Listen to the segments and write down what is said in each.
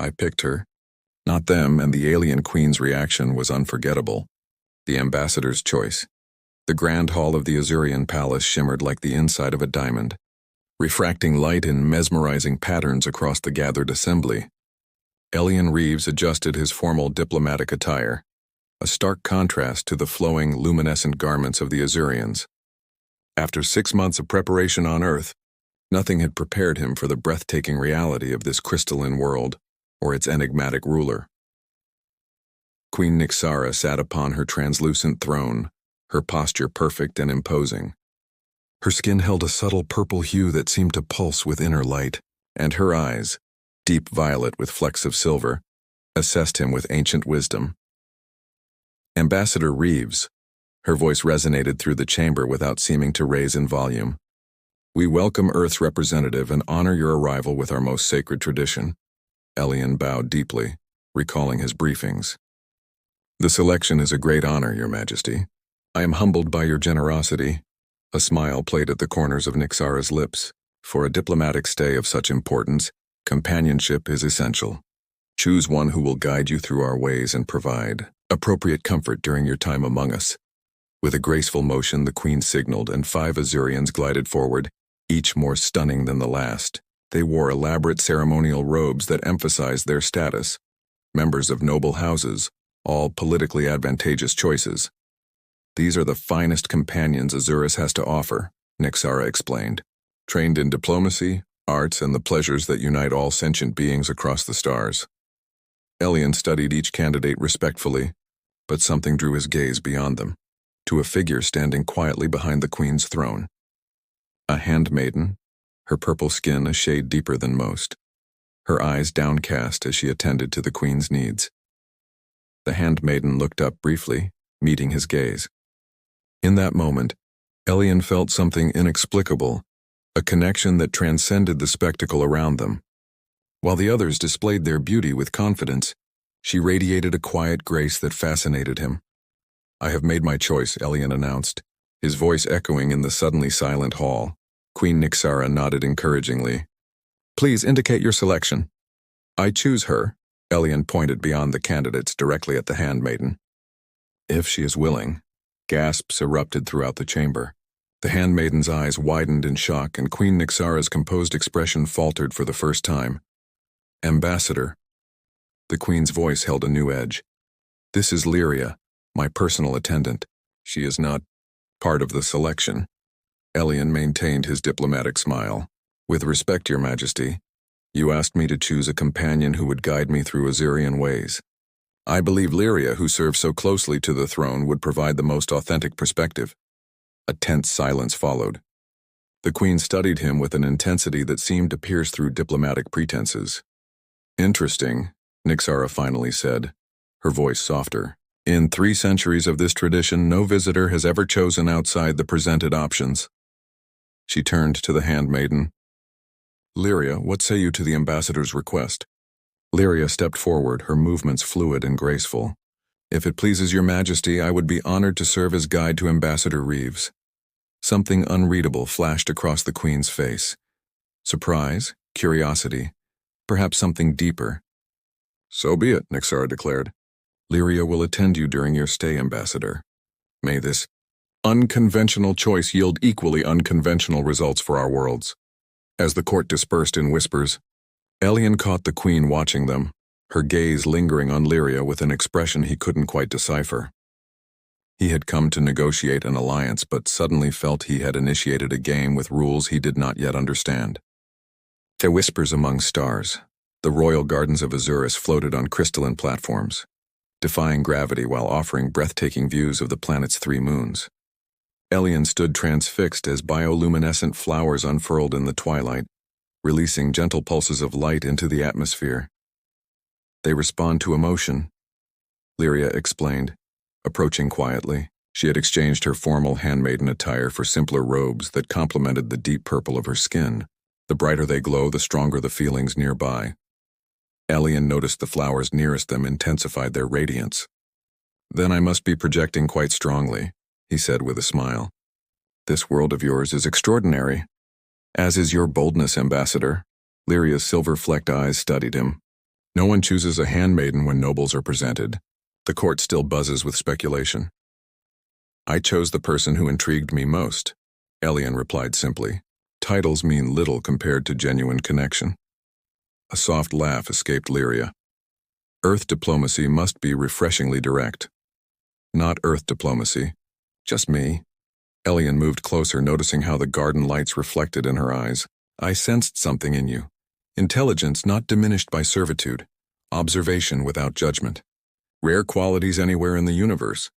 I picked her. Not them, and the alien queen's reaction was unforgettable. The ambassador's choice. The grand hall of the Azurian palace shimmered like the inside of a diamond, refracting light in mesmerizing patterns across the gathered assembly. Elian Reeves adjusted his formal diplomatic attire, a stark contrast to the flowing, luminescent garments of the Azurians. After 6 months of preparation on Earth, nothing had prepared him for the breathtaking reality of this crystalline world or its enigmatic ruler. Queen Nixara sat upon her translucent throne, her posture perfect and imposing. Her skin held a subtle purple hue that seemed to pulse with inner light, and her eyes, deep violet with flecks of silver, assessed him with ancient wisdom. Ambassador Reeves, her voice resonated through the chamber without seeming to raise in volume. We welcome Earth's representative and honor your arrival with our most sacred tradition. Elian bowed deeply, recalling his briefings. The selection is a great honor, Your Majesty. I am humbled by your generosity. A smile played at the corners of Nixara's lips. For a diplomatic stay of such importance, companionship is essential. Choose one who will guide you through our ways and provide appropriate comfort during your time among us. With a graceful motion, the queen signaled, and 5 Azurians glided forward, each more stunning than the last. They wore elaborate ceremonial robes that emphasized their status. Members of noble houses, all politically advantageous choices. These are the finest companions Azuris has to offer, Nixara explained. Trained in diplomacy, arts, and the pleasures that unite all sentient beings across the stars. Elian studied each candidate respectfully, but something drew his gaze beyond them, to a figure standing quietly behind the queen's throne. A handmaiden, her purple skin a shade deeper than most, her eyes downcast as she attended to the queen's needs. The handmaiden looked up briefly, meeting his gaze. In that moment, Elian felt something inexplicable, a connection that transcended the spectacle around them. While the others displayed their beauty with confidence, she radiated a quiet grace that fascinated him. I have made my choice, Elian announced, his voice echoing in the suddenly silent hall. Queen Nixara nodded encouragingly. Please indicate your selection. I choose her, Elian pointed beyond the candidates directly at the handmaiden. If she is willing. Gasps erupted throughout the chamber. The handmaiden's eyes widened in shock, and Queen Nixara's composed expression faltered for the first time. Ambassador. The queen's voice held a new edge. This is Lyria, my personal attendant. She is not part of the selection. Elian maintained his diplomatic smile. With respect, Your Majesty, you asked me to choose a companion who would guide me through Azurian ways. I believe Lyria, who serves so closely to the throne, would provide the most authentic perspective. A tense silence followed. The queen studied him with an intensity that seemed to pierce through diplomatic pretenses. Interesting, Nixara finally said, her voice softer. In 3 centuries of this tradition, no visitor has ever chosen outside the presented options. She turned to the handmaiden. Lyria, what say you to the ambassador's request? Lyria stepped forward, her movements fluid and graceful. If it pleases Your Majesty, I would be honored to serve as guide to Ambassador Reeves. Something unreadable flashed across the queen's face. Surprise, curiosity, perhaps something deeper. So be it, Nixara declared. Lyria will attend you during your stay, Ambassador. May this unconventional choice yield equally unconventional results for our worlds. As the court dispersed in whispers, Elian caught the queen watching them, her gaze lingering on Lyria with an expression he couldn't quite decipher. He had come to negotiate an alliance, but suddenly felt he had initiated a game with rules he did not yet understand. The whispers among stars. The royal gardens of Azuris floated on crystalline platforms, defying gravity while offering breathtaking views of the planet's 3 moons. Elian stood transfixed as bioluminescent flowers unfurled in the twilight, releasing gentle pulses of light into the atmosphere. They respond to emotion, Lyria explained, approaching quietly. She had exchanged her formal handmaiden attire for simpler robes that complemented the deep purple of her skin. The brighter they glow, the stronger the feelings nearby. Elian noticed the flowers nearest them intensified their radiance. Then I must be projecting quite strongly, he said with a smile. This world of yours is extraordinary. As is your boldness, Ambassador. Lyria's silver-flecked eyes studied him. No one chooses a handmaiden when nobles are presented. The court still buzzes with speculation. I chose the person who intrigued me most, Elian replied simply. Titles mean little compared to genuine connection. A soft laugh escaped Lyria. Earth diplomacy must be refreshingly direct. Not Earth diplomacy. Just me. Elian moved closer, noticing how the garden lights reflected in her eyes. I sensed something in you. Intelligence not diminished by servitude. Observation without judgment. Rare qualities anywhere in the universe.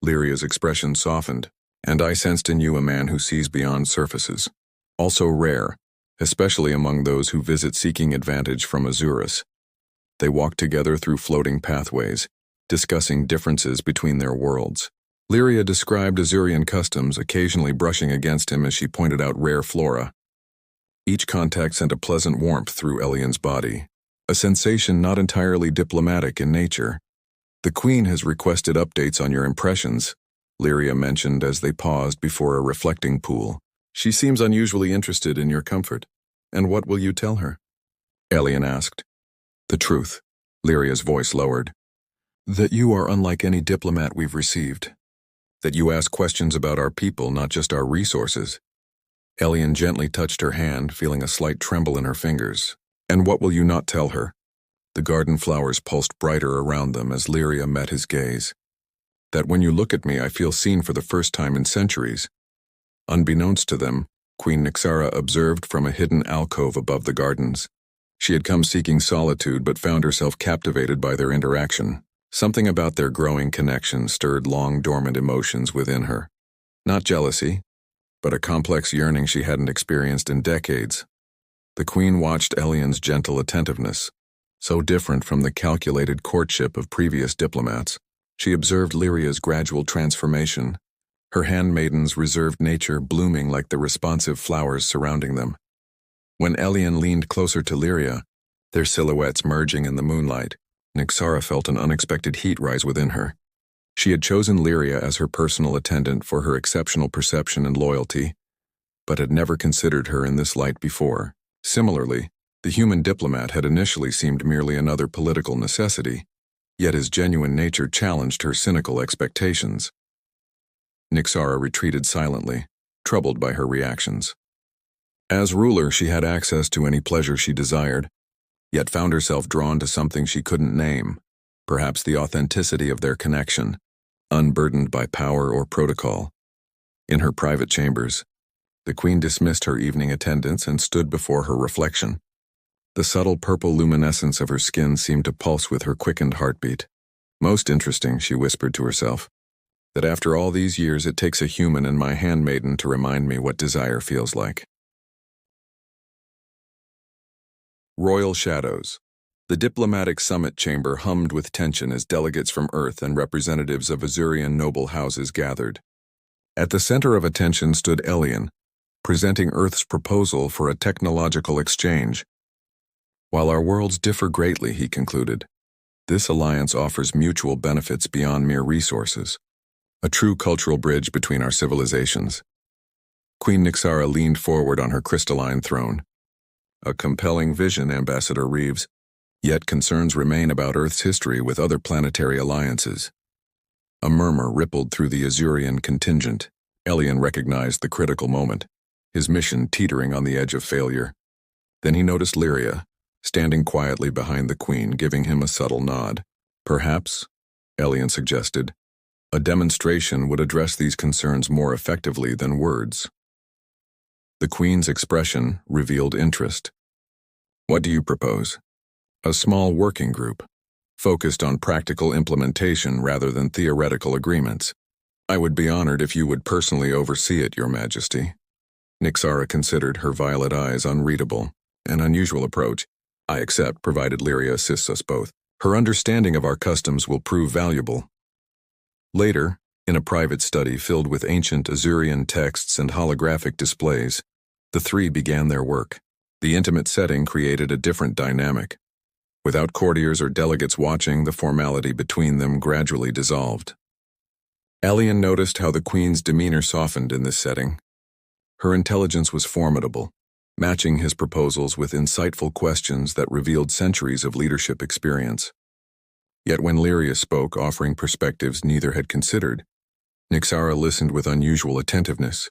Lyria's expression softened, and I sensed in you a man who sees beyond surfaces. Also rare, especially among those who visit seeking advantage from Azurus. They walked together through floating pathways, discussing differences between their worlds. Lyria described Azurian customs, occasionally brushing against him as she pointed out rare flora. Each contact sent a pleasant warmth through Elian's body, a sensation not entirely diplomatic in nature. The Queen has requested updates on your impressions, Lyria mentioned as they paused before a reflecting pool. She seems unusually interested in your comfort. And what will you tell her? Elian asked. The truth. Lyria's voice lowered. That you are unlike any diplomat we've received. That you ask questions about our people, not just our resources. Elian gently touched her hand, feeling a slight tremble in her fingers. And what will you not tell her? The garden flowers pulsed brighter around them as Lyria met his gaze. That when you look at me, I feel seen for the first time in centuries. Unbeknownst to them, Queen Nyxara observed from a hidden alcove above the gardens. She had come seeking solitude but found herself captivated by their interaction. Something about their growing connection stirred long-dormant emotions within her. Not jealousy, but a complex yearning she hadn't experienced in decades. The Queen watched Elian's gentle attentiveness, so different from the calculated courtship of previous diplomats. She observed Lyria's gradual transformation, her handmaiden's reserved nature blooming like the responsive flowers surrounding them. When Elian leaned closer to Lyria, their silhouettes merging in the moonlight, Nyxara felt an unexpected heat rise within her. She had chosen Lyria as her personal attendant for her exceptional perception and loyalty, but had never considered her in this light before. Similarly, the human diplomat had initially seemed merely another political necessity, yet his genuine nature challenged her cynical expectations. Nyxara retreated silently, troubled by her reactions. As ruler, she had access to any pleasure she desired, yet found herself drawn to something she couldn't name, perhaps the authenticity of their connection, unburdened by power or protocol. In her private chambers, the Queen dismissed her evening attendants and stood before her reflection. The subtle purple luminescence of her skin seemed to pulse with her quickened heartbeat. Most interesting, she whispered to herself, that after all these years it takes a human and my handmaiden to remind me what desire feels like. Royal Shadows. The diplomatic summit chamber hummed with tension as delegates from Earth and representatives of Azurian noble houses gathered. At the center of attention stood Elian, presenting Earth's proposal for a technological exchange. While our worlds differ greatly, he concluded, this alliance offers mutual benefits beyond mere resources, a true cultural bridge between our civilizations. Queen Nyxara leaned forward on her crystalline throne. A compelling vision, Ambassador Reeves, yet concerns remain about Earth's history with other planetary alliances. A murmur rippled through the Azurian contingent. Elian recognized the critical moment, his mission teetering on the edge of failure. Then he noticed Lyria, standing quietly behind the Queen, giving him a subtle nod. Perhaps, Elian suggested, a demonstration would address these concerns more effectively than words. The Queen's expression revealed interest. What do you propose? A small working group, focused on practical implementation rather than theoretical agreements. I would be honored if you would personally oversee it, Your Majesty. Nyxara considered, her violet eyes unreadable. An unusual approach. I accept, provided Lyria assists us both. Her understanding of our customs will prove valuable. Later, in a private study filled with ancient Azurian texts and holographic displays, the three began their work. The intimate setting created a different dynamic. Without courtiers or delegates watching, the formality between them gradually dissolved. Elian noticed how the Queen's demeanor softened in this setting. Her intelligence was formidable, matching his proposals with insightful questions that revealed centuries of leadership experience. Yet when Lyria spoke, offering perspectives neither had considered, Nyxara listened with unusual attentiveness.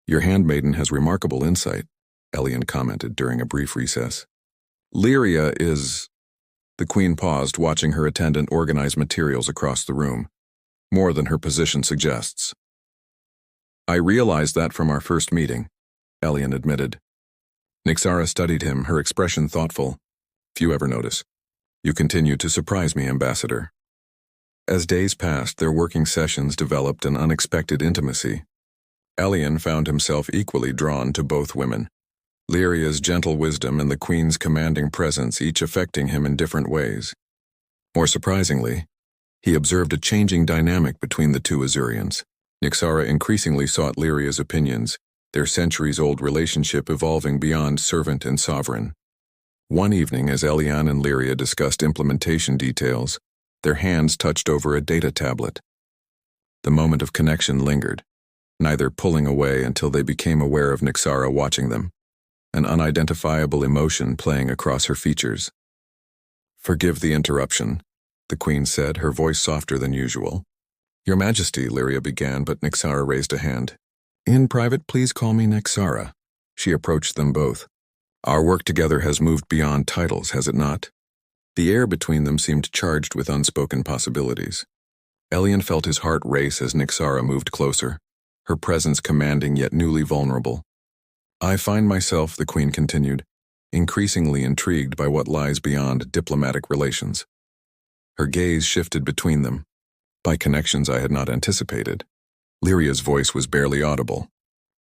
"Your handmaiden has remarkable insight," Elian commented during a brief recess. "Lyria is—" The queen paused, watching her attendant organize materials across the room. "More than her position suggests." "I realized that from our first meeting," Elian admitted. Nyxara studied him, her expression thoughtful. "Few ever notice. You continue to surprise me, Ambassador." As days passed, their working sessions developed an unexpected intimacy. Elian found himself equally drawn to both women. Lyria's gentle wisdom and the Queen's commanding presence each affecting him in different ways. More surprisingly, he observed a changing dynamic between the two Azurians. Nyxara increasingly sought Lyria's opinions, their centuries-old relationship evolving beyond servant and sovereign. One evening, as Elian and Lyria discussed implementation details, their hands touched over a data tablet. The moment of connection lingered, neither pulling away until they became aware of Nyxara watching them, an unidentifiable emotion playing across her features. "Forgive the interruption," the Queen said, her voice softer than usual. "Your Majesty," Lyria began, but Nyxara raised a hand. "In private, please call me Nyxara." She approached them both. "Our work together has moved beyond titles, has it not?" The air between them seemed charged with unspoken possibilities. Elian felt his heart race as Nyxara moved closer, her presence commanding yet newly vulnerable. "I find myself," the Queen continued, "increasingly intrigued by what lies beyond diplomatic relations." Her gaze shifted between them, by connections I had not anticipated. Lyria's voice was barely audible.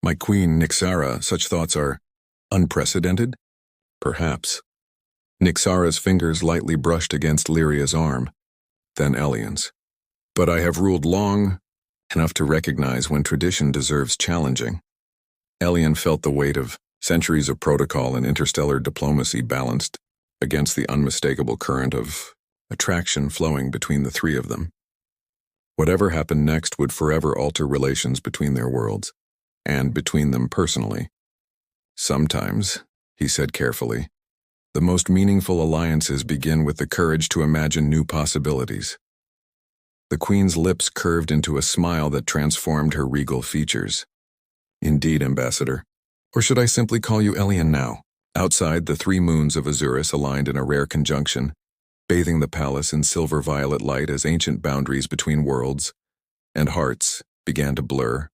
"My Queen, Nyxara, such thoughts are unprecedented?" "Perhaps." Nyxara's fingers lightly brushed against Lyria's arm, then Elian's. "But I have ruled long enough to recognize when tradition deserves challenging." Elian felt the weight of centuries of protocol and interstellar diplomacy balanced against the unmistakable current of attraction flowing between the three of them. Whatever happened next would forever alter relations between their worlds, and between them personally. "Sometimes," he said carefully, "the most meaningful alliances begin with the courage to imagine new possibilities." The Queen's lips curved into a smile that transformed her regal features. "Indeed, Ambassador. Or should I simply call you Elian now?" Outside, the three moons of Azurus aligned in a rare conjunction, bathing the palace in silver-violet light as ancient boundaries between worlds and hearts began to blur.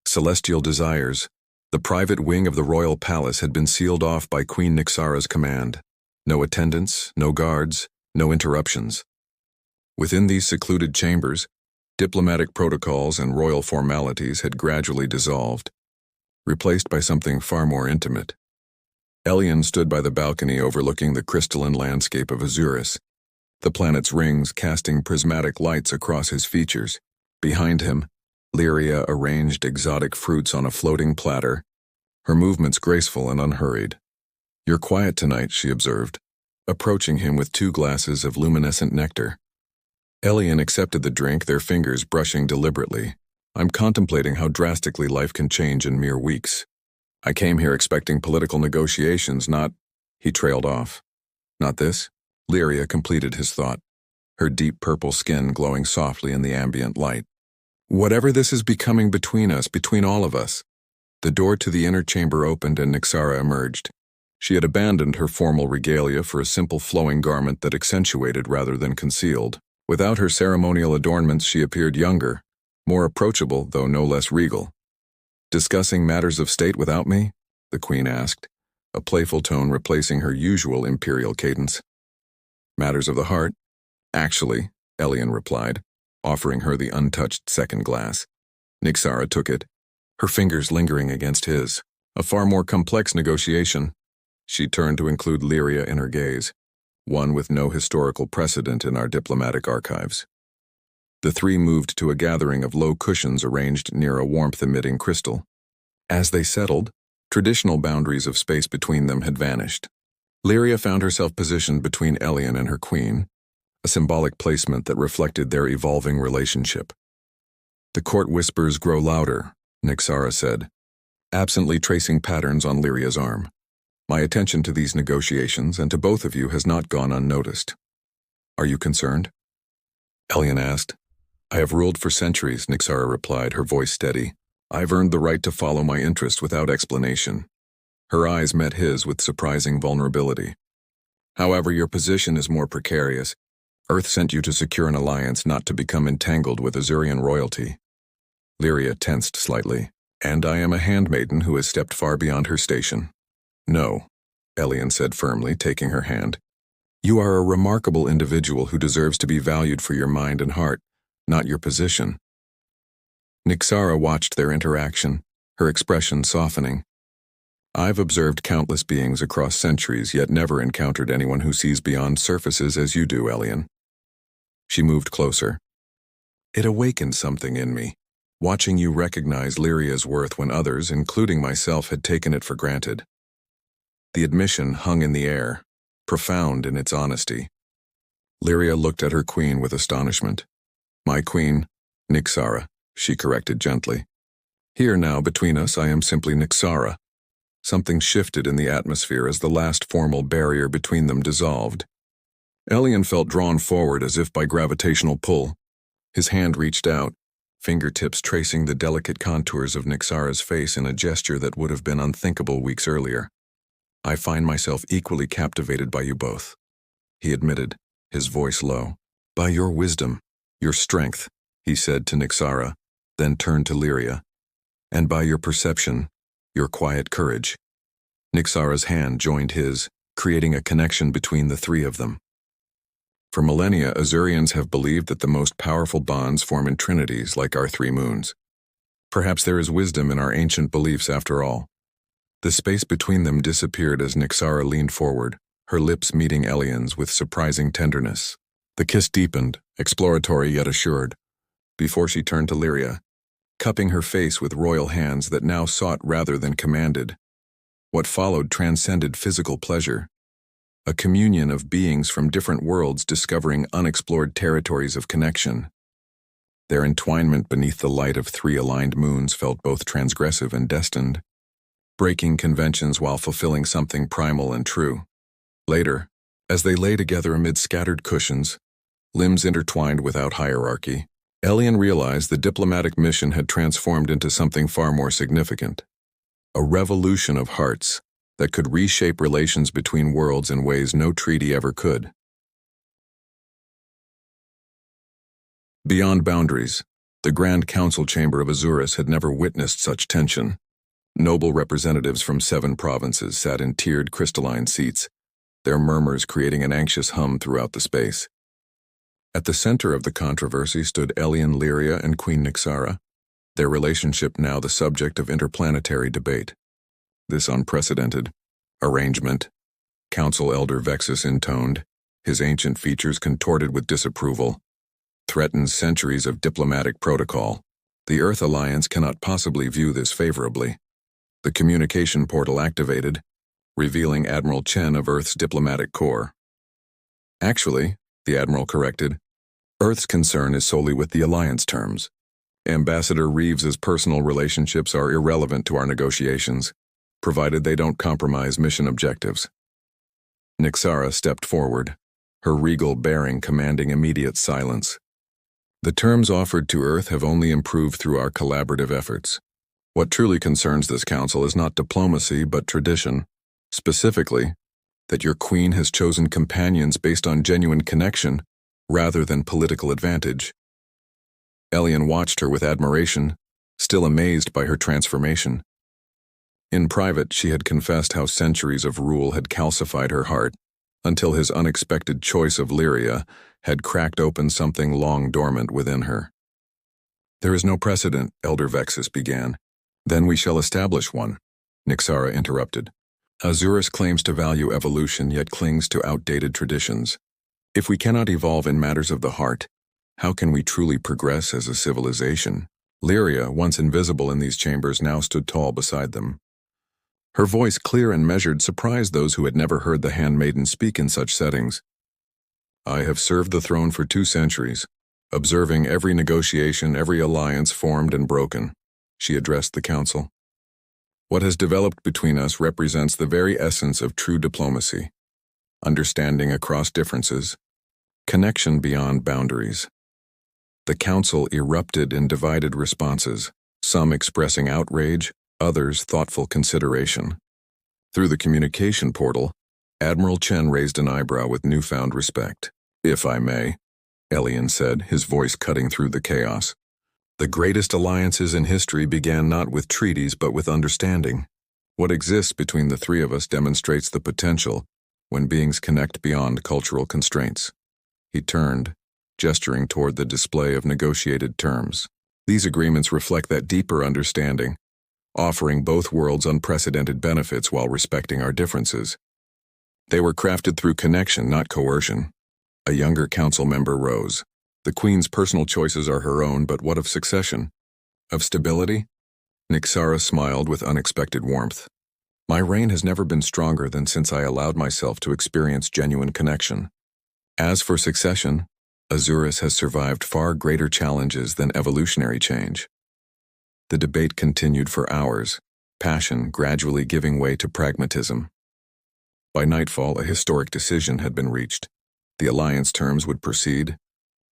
Celestial desires, the private wing of the royal palace, had been sealed off by Queen Nyxara's command. No attendants, no guards, no interruptions. Within these secluded chambers, diplomatic protocols and royal formalities had gradually dissolved, replaced by something far more intimate. Elian stood by the balcony overlooking the crystalline landscape of Azurus, the planet's rings casting prismatic lights across his features. Behind him, Lyria arranged exotic fruits on a floating platter, her movements graceful and unhurried. "You're quiet tonight," she observed, approaching him with 2 glasses of luminescent nectar. Elian accepted the drink, their fingers brushing deliberately. "I'm contemplating how drastically life can change in mere weeks. I came here expecting political negotiations, not—" He trailed off. "Not this?" Lyria completed his thought, her deep purple skin glowing softly in the ambient light. "Whatever this is becoming between us, between all of us." The door to the inner chamber opened and Nyxara emerged. She had abandoned her formal regalia for a simple flowing garment that accentuated rather than concealed. Without her ceremonial adornments, she appeared younger, more approachable, though no less regal. "Discussing matters of state without me?" the Queen asked, a playful tone replacing her usual imperial cadence. "Matters of the heart, actually," Elian replied, offering her the untouched second glass. Nyxara took it, her fingers lingering against his. "A far more complex negotiation." She turned to include Lyria in her gaze, one with no historical precedent in our diplomatic archives. The three moved to a gathering of low cushions arranged near a warmth-emitting crystal. As they settled, traditional boundaries of space between them had vanished. Lyria found herself positioned between Elian and her queen, a symbolic placement that reflected their evolving relationship. "The court whispers grow louder," Nyxara said, absently tracing patterns on Lyria's arm. My attention to these negotiations and to both of you has not gone unnoticed. Are you concerned? Elian asked. I have ruled for centuries, Nyxara replied, her voice steady. I've earned the right to follow my interest without explanation. Her eyes met his with surprising vulnerability. However, your position is more precarious. Earth sent you to secure an alliance, not to become entangled with Azurian royalty. Lyria tensed slightly. And I am a handmaiden who has stepped far beyond her station. No, Elian said firmly, taking her hand. You are a remarkable individual who deserves to be valued for your mind and heart, not your position. Nyxara watched their interaction, her expression softening. I've observed countless beings across centuries, yet never encountered anyone who sees beyond surfaces as you do, Elian. She moved closer. It awakened something in me, watching you recognize Lyria's worth when others, including myself, had taken it for granted. The admission hung in the air, profound in its honesty. Lyria looked at her queen with astonishment. My queen, Nyxara, she corrected gently. Here now, between us, I am simply Nyxara. Something shifted in the atmosphere as the last formal barrier between them dissolved. Elian felt drawn forward as if by gravitational pull. His hand reached out, fingertips tracing the delicate contours of Nyxara's face in a gesture that would have been unthinkable weeks earlier. I find myself equally captivated by you both, he admitted, his voice low. By your wisdom, your strength, he said to Nyxara, then turned to Lyria. And by your perception, your quiet courage. Nyxara's hand joined his, creating a connection between the three of them. For millennia, Azurians have believed that the most powerful bonds form in trinities like our three moons. Perhaps there is wisdom in our ancient beliefs after all. The space between them disappeared as Nyxara leaned forward, her lips meeting Elian's with surprising tenderness. The kiss deepened, exploratory yet assured, before she turned to Lyria, cupping her face with royal hands that now sought rather than commanded. What followed transcended physical pleasure. A communion of beings from different worlds discovering unexplored territories of connection. Their entwinement beneath the light of three aligned moons felt both transgressive and destined, breaking conventions while fulfilling something primal and true. Later, as they lay together amid scattered cushions, limbs intertwined without hierarchy, Elian realized the diplomatic mission had transformed into something far more significant. A revolution of hearts that could reshape relations between worlds in ways no treaty ever could. Beyond boundaries, the Grand Council Chamber of Azurus had never witnessed such tension. Noble representatives from 7 provinces sat in tiered crystalline seats, their murmurs creating an anxious hum throughout the space. At the center of the controversy stood Elian, Lyria, and Queen Nyxara, their relationship now the subject of interplanetary debate. This unprecedented arrangement, Council Elder Vexus intoned, his ancient features contorted with disapproval, threatens centuries of diplomatic protocol. The Earth Alliance cannot possibly view this favorably. The communication portal activated, revealing Admiral Chen of Earth's diplomatic corps. Actually, the Admiral corrected, Earth's concern is solely with the Alliance terms. Ambassador Reeves's personal relationships are irrelevant to our negotiations, provided they don't compromise mission objectives. Nyxara stepped forward, her regal bearing commanding immediate silence. The terms offered to Earth have only improved through our collaborative efforts. What truly concerns this council is not diplomacy but tradition, specifically, that your queen has chosen companions based on genuine connection rather than political advantage. Elian watched her with admiration, still amazed by her transformation. In private, she had confessed how centuries of rule had calcified her heart, until his unexpected choice of Lyria had cracked open something long dormant within her. There is no precedent, Elder Vexus began. Then we shall establish one, Nyxara interrupted. Azurus claims to value evolution yet clings to outdated traditions. If we cannot evolve in matters of the heart, how can we truly progress as a civilization? Lyria, once invisible in these chambers, now stood tall beside them. Her voice, clear and measured, surprised those who had never heard the handmaiden speak in such settings. I have served the throne for 2 centuries, observing every negotiation, every alliance formed and broken, she addressed the council. What has developed between us represents the very essence of true diplomacy: understanding across differences, connection beyond boundaries. The council erupted in divided responses, some expressing outrage, others thoughtful consideration. Through the communication portal, Admiral Chen raised an eyebrow with newfound respect. "If I may," Elian said, his voice cutting through the chaos. "The greatest alliances in history began not with treaties but with understanding. What exists between the three of us demonstrates the potential when beings connect beyond cultural constraints." He turned, gesturing toward the display of negotiated terms. "These agreements reflect that deeper understanding, offering both worlds unprecedented benefits while respecting our differences. They were crafted through connection, not coercion." A younger council member rose. "The Queen's personal choices are her own, but what of succession? Of stability?" Nixara smiled with unexpected warmth. "My reign has never been stronger than since I allowed myself to experience genuine connection. As for succession, Azurus has survived far greater challenges than evolutionary change." The debate continued for hours, passion gradually giving way to pragmatism. By nightfall, a historic decision had been reached. The alliance terms would proceed,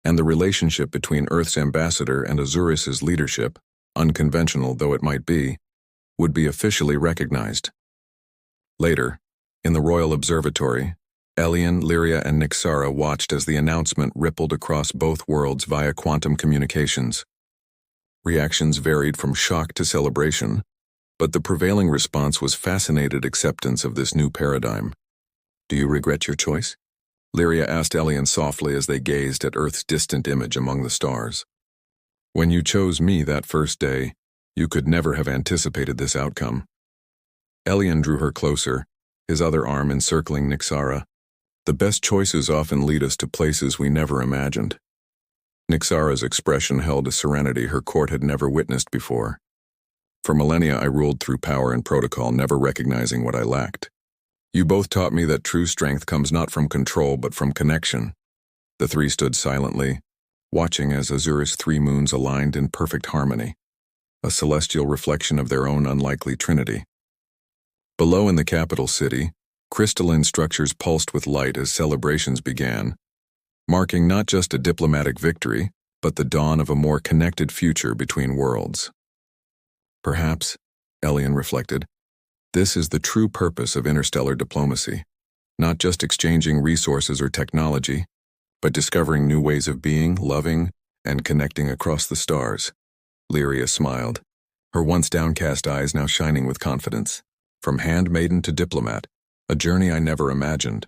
and the relationship between Earth's ambassador and Azurus's leadership, unconventional though it might be, would be officially recognized. Later, in the Royal Observatory, Elian, Lyria, and Nixara watched as the announcement rippled across both worlds via quantum communications. Reactions varied from shock to celebration, but the prevailing response was fascinated acceptance of this new paradigm. "Do you regret your choice?" Lyria asked Elian softly as they gazed at Earth's distant image among the stars. "When you chose me that first day, you could never have anticipated this outcome." Elian drew her closer, his other arm encircling Nixara. "The best choices often lead us to places we never imagined." Nixara's expression held a serenity her court had never witnessed before. "For millennia I ruled through power and protocol, never recognizing what I lacked. You both taught me that true strength comes not from control but from connection." The three stood silently, watching as Azurus' three moons aligned in perfect harmony, a celestial reflection of their own unlikely trinity. Below in the capital city, crystalline structures pulsed with light as celebrations began, marking not just a diplomatic victory, but the dawn of a more connected future between worlds. Perhaps, Elian reflected, this is the true purpose of interstellar diplomacy, not just exchanging resources or technology, but discovering new ways of being, loving, and connecting across the stars. Lyria smiled, her once downcast eyes now shining with confidence. "From handmaiden to diplomat, a journey I never imagined."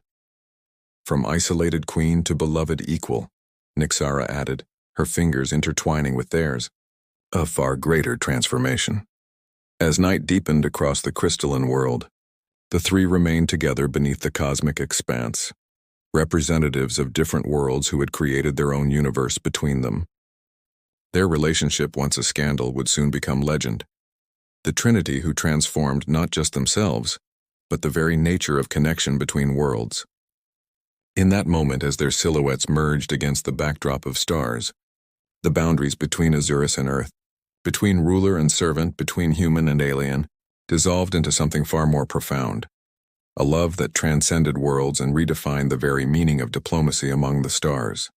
"From isolated queen to beloved equal," Nixara added, her fingers intertwining with theirs. "A far greater transformation." As night deepened across the crystalline world, the three remained together beneath the cosmic expanse, representatives of different worlds who had created their own universe between them. Their relationship, once a scandal, would soon become legend. The Trinity who transformed not just themselves, but the very nature of connection between worlds. In that moment, as their silhouettes merged against the backdrop of stars, the boundaries between Azurus and Earth, between ruler and servant, between human and alien, dissolved into something far more profound, a love that transcended worlds and redefined the very meaning of diplomacy among the stars.